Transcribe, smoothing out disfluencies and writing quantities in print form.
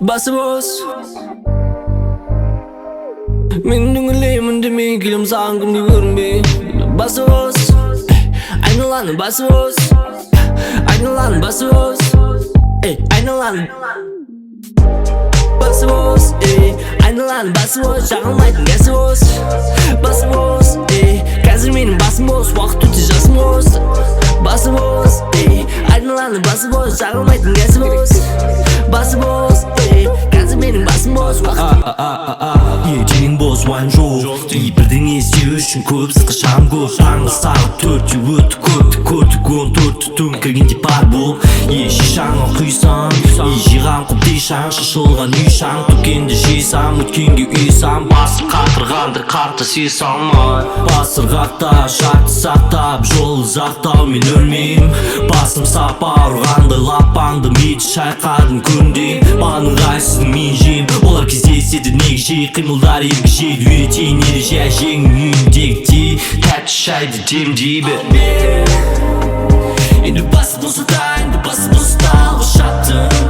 Basımız Minning lemon de me kilim sangım di görme Basımız Aynı lan basımız Aynı lan basımız Aynı lan Basımız Aynı lan basımız Çağılmaydın gasımız Basımız Қазір менің басымыз Уақыт өте жасымыз Басымыз Aynı lan basımız Çağılmaydın gasımız Basımız Қазір менің басымыз Ертең бозбайым жоқ бірдеңе істеу үшін көп сықышам көп таңғы сағат 4-те өтті көрдік 14 түн кіргенде бар болып шишаңа құйсам жиған құптай шаң шашылған үй шаң дүкенде жейсам өткенге үйсам басы қатырғанды қарты сейсалмай басырғақта шартты сақтап жол ұзақтау мен өлмейм басым сапа ұрғанды лапаңды мейлі шайқадым күндейін маған ыңғайсыз мен жейм олар кездеседі неге жиі қимылдар ергежейді үйретейін ереже әжеңнің үйіндегідей тәтті шайды демдей бер Енді басып босата, енді басып босата алғы шаттың